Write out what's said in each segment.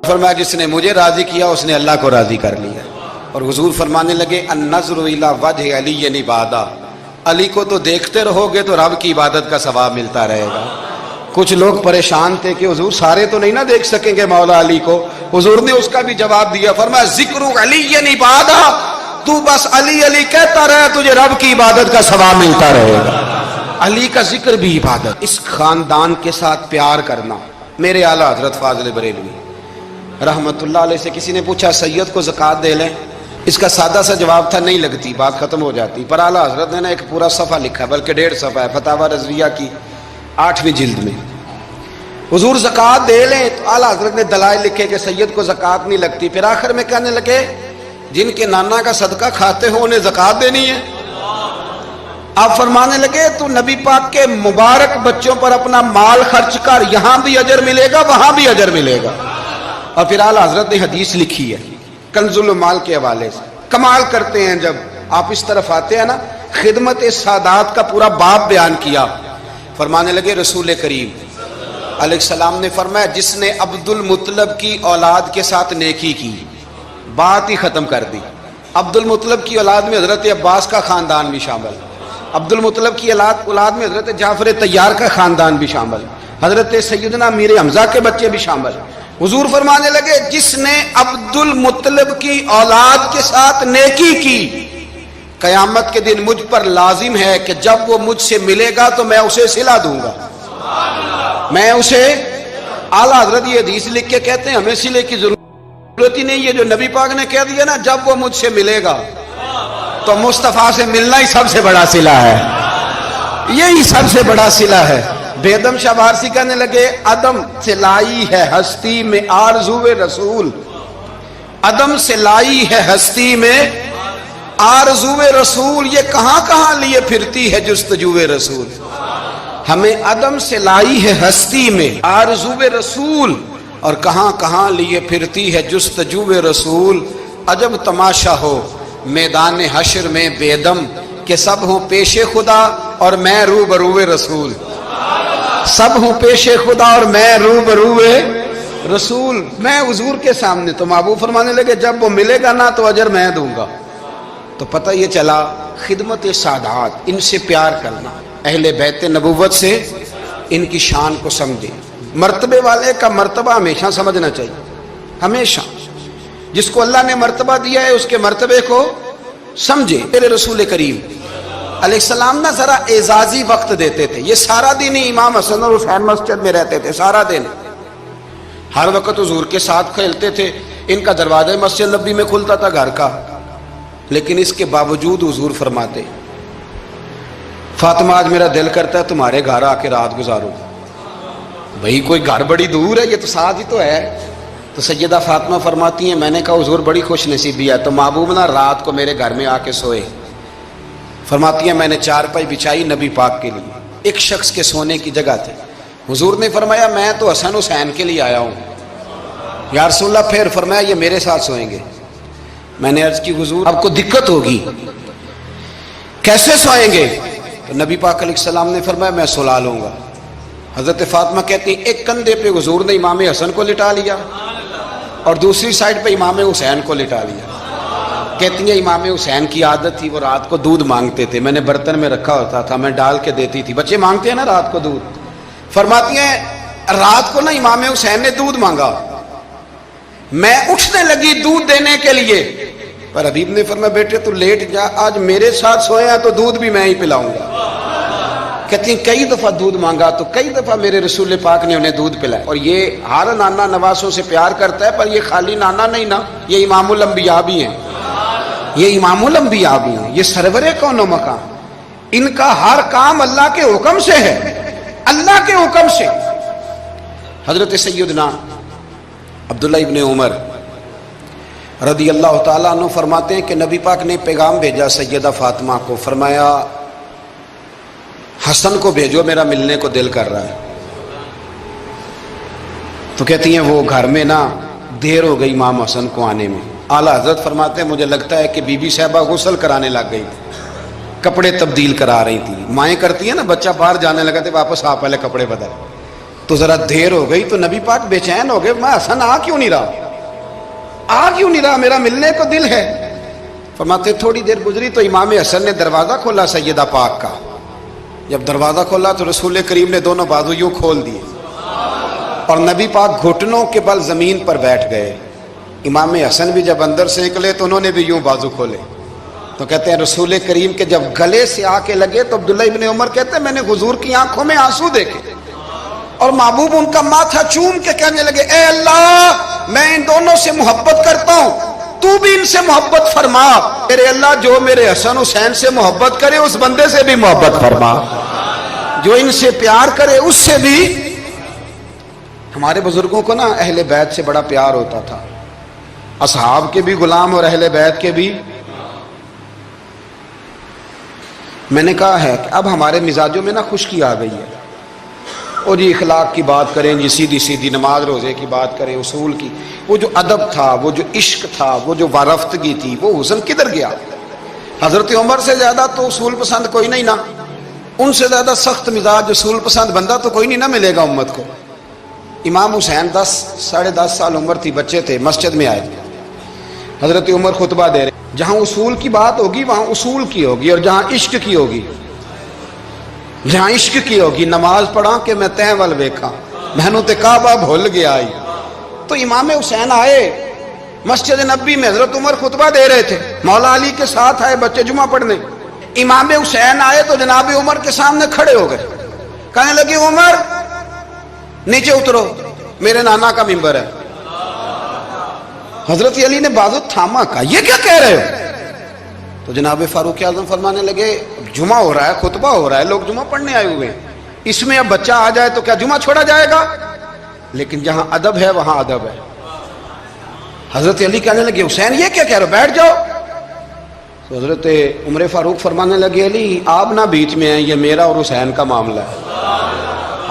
فرمایا جس نے مجھے راضی کیا اس نے اللہ کو راضی کر لیا. اور حضور فرمانے لگے النظر الی وجہ علی عبادہ، علی کو تو دیکھتے رہو گے تو رب کی عبادت کا ثواب ملتا رہے گا. کچھ لوگ پریشان تھے کہ حضور سارے تو نہیں نہ دیکھ سکیں گے مولا علی کو. حضور نے اس کا بھی جواب دیا، فرمایا ذکر علی عبادہ، تو بس علی علی کہتا رہے تجھے رب کی عبادت کا ثواب ملتا رہے گا. علی کا ذکر بھی عبادت. اس خاندان کے ساتھ پیار کرنا. میرے اعلیٰ حضرت فاضل بریلوی رحمت اللہ علیہ سے کسی نے پوچھا سید کو زکوٰۃ دے لیں؟ اس کا سادہ سا جواب تھا نہیں لگتی، بات ختم ہو جاتی. پر اعلیٰ حضرت نے ایک پورا صفحہ لکھا ہے، بلکہ 1.5 صفحہ ہے، فتاوی رضویہ کی 8ویں جلد میں. حضور زکوٰۃ دے لیں تو اعلیٰ حضرت نے دلائل لکھے کہ سید کو زکوٰۃ نہیں لگتی. پھر آخر میں کہنے لگے جن کے نانا کا صدقہ کھاتے ہو انہیں زکوٰۃ دینی ہے. آپ فرمانے لگے تو نبی پاک کے مبارک بچوں پر اپنا مال خرچ کر، یہاں بھی اجر ملے گا وہاں بھی اجر ملے گا. اور پھر اعلیٰ حضرت نے حدیث لکھی ہے کنز المال کے حوالے سے. کمال کرتے ہیں جب آپ اس طرف آتے ہیں نا، خدمت سادات کا پورا باب بیان کیا. فرمانے لگے رسول کریم علیہ السلام نے فرمایا جس نے عبد المطلب کی اولاد کے ساتھ نیکی کی، بات ہی ختم کر دی. عبد المطلب کی اولاد میں حضرت عباس کا خاندان بھی شامل، عبد المطلب کی اولاد میں حضرت جعفر طیار کا خاندان بھی شامل، حضرت سیدنا میر حمزہ کے بچے بھی شامل. حضور فرمانے لگے جس نے عبد المطلب کی اولاد کے ساتھ نیکی کی، قیامت کے دن مجھ پر لازم ہے کہ جب وہ مجھ سے ملے گا تو میں اسے صلہ دوں گا. میں اسے، اعلیٰ حضرت یہ حدیث لکھ کے کہتے ہیں ہمیں صلے کی ضرورت ہی نہیں. یہ جو نبی پاک نے کہہ دیا نا جب وہ مجھ سے ملے گا، تو مصطفیٰ سے ملنا ہی سب سے بڑا صلہ ہے، یہی سب سے بڑا صلہ ہے. بیدم شاہ بارسی کہنے لگے عدم سے لائی ہے ہستی میں آرزو رسول، عدم سے لائی ہے ہستی میں آرزو رسول، یہ کہاں کہاں لیے پھرتی ہے جستجو رسول. ہمیں عدم سے لائی ہے ہستی میں آرزو رسول، اور کہاں کہاں لیے پھرتی ہے جستجو رسول. عجب تماشا ہو میدان حشر میں بیدم کہ سب ہوں پیش خدا اور میں روبرو رسول. سب ہوں پیش خدا اور میں روبرو رسول. میں حضور کے سامنے، تو محبوب فرمانے لگے جب وہ ملے گا نا تو اجر میں دوں گا. تو پتہ یہ چلا خدمت سادات، ان سے پیار کرنا، اہل بیت نبوت سے ان کی شان کو سمجھے. مرتبے والے کا مرتبہ ہمیشہ سمجھنا چاہیے، ہمیشہ. جس کو اللہ نے مرتبہ دیا ہے اس کے مرتبے کو سمجھے. میرے رسول کریم علیہ السلام نا ذرا اعزازی وقت دیتے تھے. یہ سارا دن ہی امام حسن اور حسین مسجد میں رہتے تھے، سارا دن ہر وقت حضور کے ساتھ کھیلتے تھے. ان کا دروازہ مسجد نبی میں کھلتا تھا گھر کا، لیکن اس کے باوجود حضور فرماتے فاطمہ آج میرا دل کرتا ہے تمہارے گھر آ کے رات گزاروں. بھئی کوئی گھر بڑی دور ہے، یہ تو ساتھ ہی تو ہے. تو سیدہ فاطمہ فرماتی ہیں میں نے کہا حضور بڑی خوش نصیبی ہے تو محبوب نا رات کو میرے گھر میں آ کے سوئے. فرماتی ہیں میں نے چارپائی بچھائی نبی پاک کے لیے، ایک شخص کے سونے کی جگہ تھے. حضور نے فرمایا میں تو حسن حسین کے لیے آیا ہوں. یا رسول اللہ پھر فرمایا یہ میرے ساتھ سوئیں گے. میں نے عرض کی حضور آپ کو دقت ہوگی، کیسے سوئیں گے؟ تو نبی پاک علیہ السلام نے فرمایا میں سلا لوں گا. حضرت فاطمہ کہتی ہیں ایک کندھے پہ حضور نے امام حسن کو لٹا لیا اور دوسری سائڈ پہ امام حسین کو لٹا لیا. کہتی ہیں امام حسین کی عادت تھی وہ رات کو دودھ مانگتے تھے، میں نے برتن میں رکھا ہوتا تھا، میں ڈال کے دیتی تھی. بچے مانگتے ہیں نا رات کو دودھ. فرماتی ہیں رات کو نا امام حسین نے دودھ مانگا، میں اٹھنے لگی دودھ دینے کے لیے، پر حبیب نے فرمایا بیٹے تو لیٹ جا، آج میرے ساتھ سویا تو دودھ بھی میں ہی پلاؤں گا. کہتی ہیں کئی دفعہ دودھ مانگا تو کئی دفعہ میرے رسول پاک نے انہیں دودھ پلایا. اور یہ ہر نانا نواسوں سے پیار کرتا ہے، پر یہ خالی نانا نہیں نا، یہ امام الانبیاء بھی ہیں، یہ امام الانبیاء بھی ہیں، یہ سرور کون و مقام. ان کا ہر کام اللہ کے حکم سے ہے، اللہ کے حکم سے. حضرت سیدنا عبداللہ ابن عمر رضی اللہ تعالیٰ عنہ فرماتے ہیں کہ نبی پاک نے پیغام بھیجا سیدہ فاطمہ کو، فرمایا حسن کو بھیجو میرا ملنے کو دل کر رہا ہے. تو کہتی ہیں وہ گھر میں نا دیر ہو گئی امام حسن کو آنے میں. اعلیٰ حضرت فرماتے ہیں مجھے لگتا ہے کہ بی بی صاحبہ غسل کرانے لگ گئی. کپڑے تبدیل کرا رہی تھی. مائیں کرتی ہیں نا, بچہ باہر جانے لگا تو واپس آ پہلے کپڑے بدل. تو ذرا دیر ہو گئی تو نبی پاک بے چین ہو گئے, میں حسن آ کیوں نہیں رہا, میرا ملنے کو دل ہے. فرماتے تھوڑی دیر گزری تو امام حسن نے دروازہ کھولا سیدہ پاک کا. جب دروازہ کھولا تو رسول کریم نے دونوں بازو یوں کھول دیے اور نبی پاک گھٹنوں کے بل زمین پر بیٹھ گئے. امام حسن بھی جب اندر سے نکلے تو انہوں نے بھی یوں بازو کھولے. تو کہتے ہیں رسول کریم کے جب گلے سے آ کے لگے تو عبداللہ ابن عمر کہتے ہیں میں نے حضور کی آنکھوں میں آنسو دیکھے اور محبوب ان کا ماتھا چوم کے کہنے لگے اے اللہ میں ان دونوں سے محبت کرتا ہوں, تو بھی ان سے محبت فرما. میرے اللہ جو میرے حسن حسین سے محبت کرے اس بندے سے بھی محبت فرما, جو ان سے پیار کرے اس سے بھی. ہمارے بزرگوں کو نا اہل بیت سے بڑا پیار ہوتا تھا, اصحاب کے بھی غلام اور اہل بیت کے بھی. میں نے کہا ہے کہ اب ہمارے مزاجوں میں نا خشکی آ گئی ہے, اور جی اخلاق کی بات کریں, جی سیدھی سیدھی نماز روزے کی بات کریں, اصول کی. وہ جو ادب تھا, وہ جو عشق تھا, وہ جو وارفتگی تھی, وہ حسن کدھر گیا؟ حضرت عمر سے زیادہ تو اصول پسند کوئی نہیں نا, ان سے زیادہ سخت مزاج اصول پسند بندہ تو کوئی نہیں نہ ملے گا امت کو. امام حسین 10-10.5 سال عمر تھی, بچے تھے, مسجد میں آئے. حضرت عمر خطبہ دے رہے, جہاں اصول کی بات ہوگی وہاں اصول کی ہوگی, اور جہاں عشق کی ہوگی, جہاں عشق کی ہوگی. نماز پڑھا کہ میں تیں ول ویکھا مینوں تے کعبہ بھول گیا آئی. تو امام حسین آئے مسجد نبی میں, حضرت عمر خطبہ دے رہے تھے, مولا علی کے ساتھ آئے بچے جمعہ پڑھنے. امام حسین آئے تو جناب عمر کے سامنے کھڑے ہو گئے, کہنے لگے عمر نیچے اترو, میرے نانا کا ممبر ہے. حضرت علی نے بازو تھاما, کہا یہ کیا کہہ رہے ہو؟ تو جناب فاروق اعظم فرمانے لگے جمعہ ہو رہا ہے, خطبہ ہو رہا ہے, لوگ جمعہ پڑھنے آئے ہوئے ہیں, اس میں اب بچہ آ جائے تو کیا جمعہ چھوڑا جائے گا؟ لیکن جہاں ادب ہے وہاں ادب ہے. حضرت علی کہنے لگے حسین یہ کیا کہہ رہے ہو, بیٹھ جاؤ. تو حضرت عمر فاروق فرمانے لگے علی آپ نہ بیچ میں ہیں, یہ میرا اور حسین کا معاملہ ہے,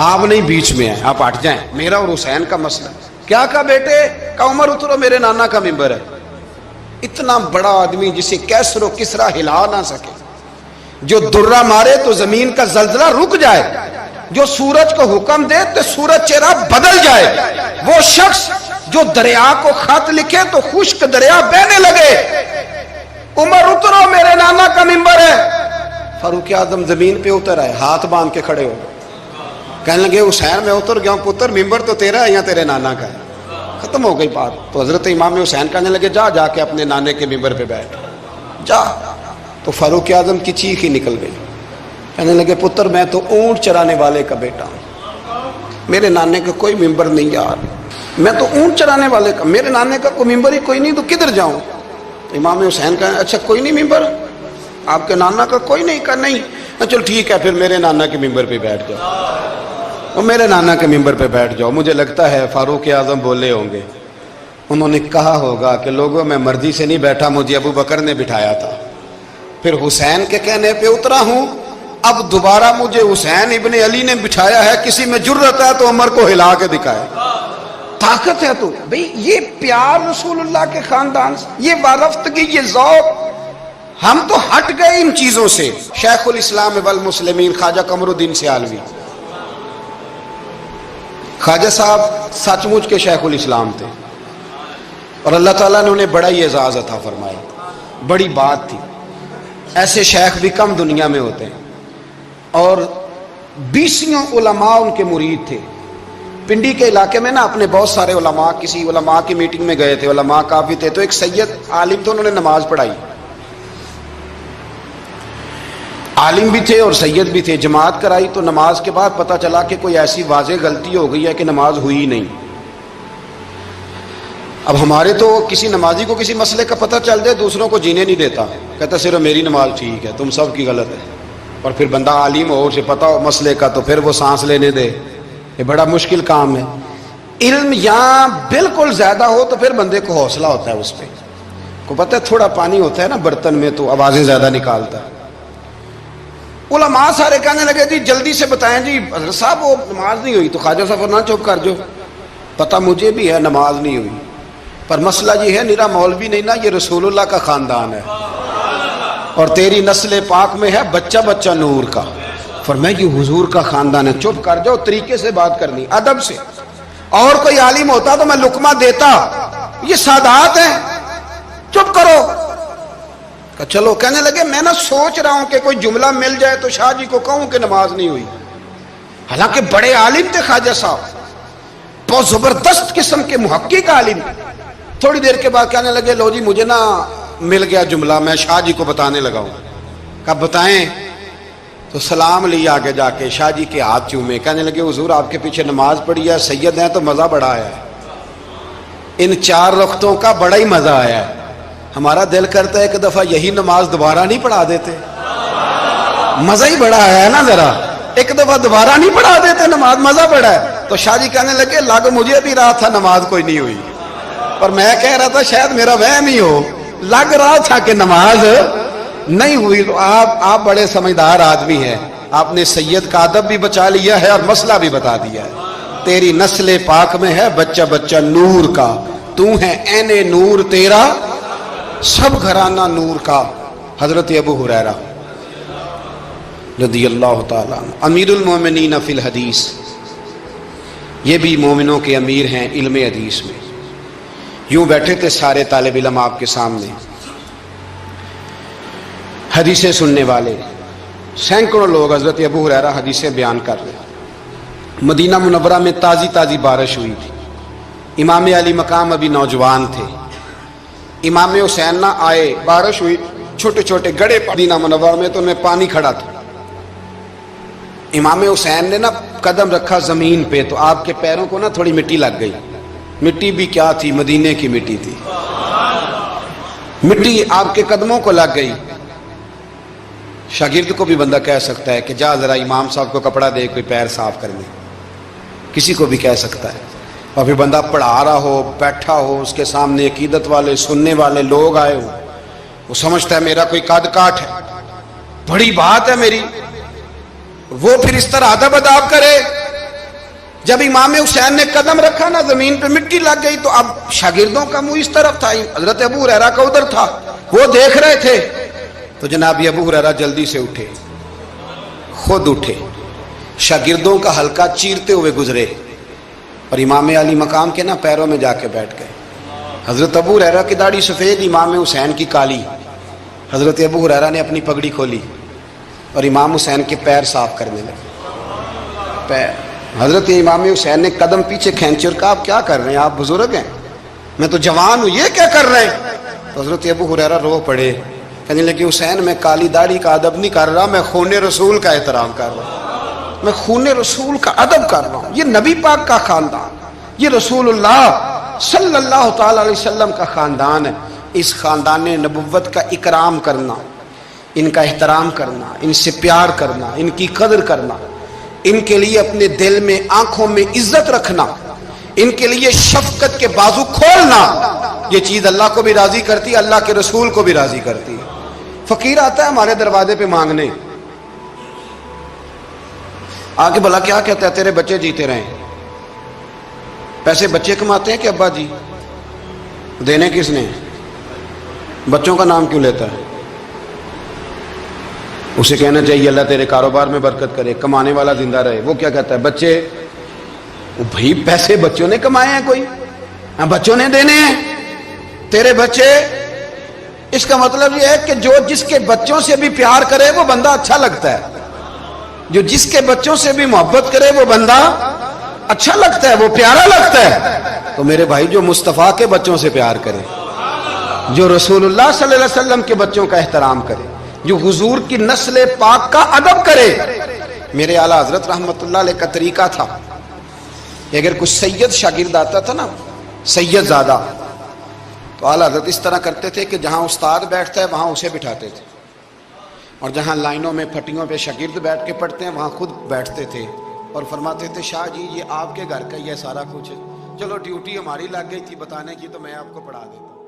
آپ نہیں بیچ میں ہیں, آپ ہٹ جائیں, میرا اور حسین کا مسئلہ. کیا کہا بیٹے؟ کہا عمر اترو, میرے نانا کا ممبر ہے. اتنا بڑا آدمی جسے کیسر و کسرا ہلا نہ سکے, جو درہ مارے تو زمین کا زلزلہ رک جائے, جو سورج کو حکم دے تو سورج چہرہ بدل جائے, وہ شخص جو دریا کو خط لکھے تو خشک دریا بہنے لگے. عمر اترو, میرے نانا کا ممبر ہے. فاروق اعظم زمین پہ اتر آئے, ہاتھ باندھ کے کھڑے ہو, کہنے لگے حسین میں اتر گیا ہوں پتر, ممبر تو تیرا ہے یا تیرے نانا کا ہے. ختم ہو گئی بات. تو حضرت امام حسین کہنے لگے جا کے اپنے نانے کے ممبر پہ بیٹھ جا. تو فاروق اعظم کی چیخ ہی نکل گئی, کہنے لگے پتر میں تو اونٹ چرانے والے کا بیٹا ہوں, میرے نانے کا کوئی ممبر نہیں یار, میں تو اونٹ چرانے والے کا, میرے نانے کا کوئی ممبر ہی کوئی نہیں, تو کدھر جاؤں؟ تو امام حسین کہا اچھا کوئی نہیں ممبر آپ کے نانا کا کوئی نہیں؟ کہا نہیں. چل ٹھیک ہے پھر میرے نانا کے ممبر پہ بیٹھ جاؤ, اور میرے نانا کے ممبر پہ بیٹھ جاؤ. مجھے لگتا ہے فاروق اعظم بولے ہوں گے, انہوں نے کہا ہوگا کہ لوگوں میں مرضی سے نہیں بیٹھا, مجھے ابو بکر نے بٹھایا تھا, پھر حسین کے کہنے پہ اترا ہوں, اب دوبارہ مجھے حسین ابن علی نے بٹھایا ہے, کسی میں جرت ہے تو عمر کو ہلا کے دکھائے, طاقت ہے. تو بھئی یہ پیار رسول اللہ کے خاندان سے, یہ وارفتگی, یہ ذوق, ہم تو ہٹ گئے ان چیزوں سے. شیخ الاسلام والمسلمین خواجہ قمر الدین سیالوی, خواجہ صاحب سچ مچ کے شیخ الاسلام تھے, اور اللہ تعالیٰ نے انہیں بڑا ہی اعزاز عطا فرمایا, بڑی بات تھی. ایسے شیخ بھی کم دنیا میں ہوتے ہیں, اور 20 علماء ان کے مرید تھے. پنڈی کے علاقے میں نا اپنے بہت سارے علماء, کسی علماء کی میٹنگ میں گئے تھے, علماء کافی تھے, تو ایک سید عالم تھے, انہوں نے نماز پڑھائی, عالم بھی تھے اور سید بھی تھے, جماعت کرائی. تو نماز کے بعد پتہ چلا کہ کوئی ایسی واضح غلطی ہو گئی ہے کہ نماز ہوئی نہیں. اب ہمارے تو کسی نمازی کو کسی مسئلے کا پتہ چل جائے دوسروں کو جینے نہیں دیتا, کہتا صرف میری نماز ٹھیک ہے, تم سب کی غلط ہے. اور پھر بندہ عالم ہو, اسے پتہ ہو مسئلے کا, تو پھر وہ سانس لینے دے, یہ بڑا مشکل کام ہے. علم یہاں بالکل زیادہ ہو تو پھر بندے کو حوصلہ ہوتا ہے, اس پہ کو پتہ ہے تھوڑا پانی ہوتا ہے نا برتن میں تو آوازیں زیادہ نکالتا ہے. علماء سارے کہنے لگے جی جلدی سے بتائیں جی حضرت صاحب وہ نماز نہیں ہوئی. تو خواجہ صاحب فرمایا چپ کر جو, پتہ مجھے بھی ہے نماز نہیں ہوئی, پر مسئلہ یہ ہے میرا مولوی نہیں نا, یہ رسول اللہ کا خاندان ہے, اور تیری نسل پاک میں ہے بچہ بچہ نور کا. فرمایا یہ حضور کا خاندان ہے. چپ کر جاؤ, طریقے سے بات کرنی, ادب سے. اور کوئی عالم ہوتا تو میں لقمہ دیتا, یہ سادات ہیں, چپ کرو. چلو کہنے لگے میں نہ سوچ رہا ہوں کہ کوئی جملہ مل جائے تو شاہ جی کو کہوں کہ نماز نہیں ہوئی. حالانکہ بڑے عالم تھے خواجہ صاحب, بہت زبردست قسم کے محقق عالم. تھوڑی دیر کے بعد کہنے لگے لو جی مجھے نا مل گیا جملہ, میں شاہ جی کو بتانے لگا ہوں. کب بتائیں؟ تو سلام لی آگے جا کے, شاہ جی کے ہاتھ چومے. کہنے لگے حضور آپ کے پیچھے نماز پڑھی ہے, سید ہیں تو مزہ بڑا آیا ہے, ان 4 وقتوں کا بڑا ہی مزہ آیا ہے. ہمارا دل کرتا ہے ایک دفعہ یہی نماز دوبارہ نہیں پڑھا دیتے, مزہ ہی بڑا آیا ہے نا, ذرا ایک دفعہ دوبارہ نہیں پڑھا دیتے نماز, مزہ بڑا ہے. تو شاہ جی کہنے لگے لگ مجھے بھی رہا تھا نماز کوئی نہیں ہوئی, اور میں کہہ رہا تھا شاید میرا وہم ہی ہو, لگ رہا تھا کہ نماز نہیں ہوئی. تو آپ بڑے سمجھدار آدمی ہیں, آپ نے سید کا ادب بھی بچا لیا ہے اور مسئلہ بھی بتا دیا ہے. تیری نسل پاک میں ہے بچہ بچہ نور کا, تو ہے عین نور تیرا سب گھرانہ نور کا. حضرت ابو ہریرہ رضی اللہ تعالیٰ عنہ امیر المومنین فی الحدیث, یہ بھی مومنوں کے امیر ہیں علم حدیث میں. یوں بیٹھے تھے سارے طالب علم آپ کے سامنے, حدیثیں سننے والے سینکڑوں لوگ. حضرت ابو ہریرہ حدیثیں بیان کر رہے. مدینہ منورہ میں تازی تازی بارش ہوئی تھی. امام علی مقام ابھی نوجوان تھے. امام حسین نہ آئے, بارش ہوئی, چھوٹے چھوٹے گڑھے مدینہ منورہ میں, تو ان میں پانی کھڑا تھا. امام حسین نے نا قدم رکھا زمین پہ, تو آپ کے پیروں کو نا تھوڑی مٹی لگ گئی. مٹی بھی کیا تھی, مدینے کی مٹی تھی. مٹی آپ کے قدموں کو لگ گئی. شاگرد کو بھی بندہ کہہ سکتا ہے کہ جا ذرا امام صاحب کو کپڑا دے کوئی پیر صاف کرنے, کسی کو بھی کہہ سکتا ہے. اور پھر بندہ پڑھا رہا ہو, بیٹھا ہو, اس کے سامنے عقیدت والے سننے والے لوگ آئے ہو, وہ سمجھتا ہے میرا کوئی قد کاٹ ہے, بڑی بات ہے میری, وہ پھر اس طرح ادب اداب کرے. جب امام حسین نے قدم رکھا نا زمین پہ مٹی لگ گئی, تو اب شاگردوں کا منہ اس طرف تھا, حضرت ابو ہریرہ کا ادھر تھا, وہ دیکھ رہے تھے. تو جناب ابو ہریرہ جلدی سے اٹھے, خود اٹھے, شاگردوں کا حلقہ چیرتے ہوئے گزرے, اور امام علی مقام کے نا پیروں میں جا کے بیٹھ گئے. حضرت ابو ہریرہ کی داڑھی سفید, امام حسین کی کالی. حضرت ابو ہریرہ نے اپنی پگڑی کھولی اور امام حسین کے پیر صاف کرنے لگے. حضرت امام حسین نے قدم پیچھے کھینچے اور کہا آپ کیا کر رہے ہیں, آپ بزرگ ہیں, میں تو جوان ہوں, یہ کیا کر رہے ہیں؟ تو حضرت ابو ہریرہ رو پڑے, کہنے لگے حسین میں کالی داڑھی کا ادب نہیں کر رہا, میں خون رسول کا احترام کر رہا ہوں, میں خون رسول کا ادب کر رہا ہوں. یہ نبی پاک کا خاندان, یہ رسول اللہ صلی اللہ تعالی علیہ وسلم کا خاندان ہے. اس خاندان نبوت کا اکرام کرنا, ان کا احترام کرنا, ان سے پیار کرنا, ان کی قدر کرنا, ان کے لیے اپنے دل میں آنکھوں میں عزت رکھنا, ان کے لیے شفقت کے بازو کھولنا, یہ چیز اللہ کو بھی راضی کرتی ہے, اللہ کے رسول کو بھی راضی کرتی ہے. فقیر آتا ہے ہمارے دروازے پہ مانگنے, آگے بھلا کیا کہتا ہے, تیرے بچے جیتے رہیں. پیسے بچے کماتے ہیں کہ ابا جی؟ دینے کس نے؟ بچوں کا نام کیوں لیتا ہے؟ اسے کہنا چاہیے اللہ تیرے کاروبار میں برکت کرے, کمانے والا زندہ رہے. وہ کیا کہتا ہے, بچے, بھائی پیسے بچوں نے کمائے ہیں, کوئی بچوں نے دینے ہیں, تیرے بچے. اس کا مطلب یہ ہے کہ جو جس کے بچوں سے بھی پیار کرے وہ بندہ اچھا لگتا ہے, جو جس کے بچوں سے بھی محبت کرے وہ بندہ اچھا لگتا ہے, وہ پیارا لگتا ہے. تو میرے بھائی جو مصطفیٰ کے بچوں سے پیار کرے, جو رسول اللہ صلی اللہ علیہ وسلم کے بچوں کا احترام کرے, جو حضور کی نسل پاک کا ادب کرے. میرے اعلیٰ حضرت رحمت اللہ علیہ کا طریقہ تھا کہ اگر کچھ سید شاگرد آتا تھا نا, سید زادہ, تو اعلیٰ حضرت اس طرح کرتے تھے کہ جہاں استاد بیٹھتا ہے وہاں اسے بٹھاتے تھے, اور جہاں لائنوں میں پھٹیوں پہ شاگرد بیٹھ کے پڑھتے ہیں وہاں خود بیٹھتے تھے, اور فرماتے تھے شاہ جی یہ آپ کے گھر کا یہ سارا کچھ ہے, چلو ڈیوٹی ہماری لگ گئی تھی بتانے کی, تو میں آپ کو پڑھا دیتا ہوں.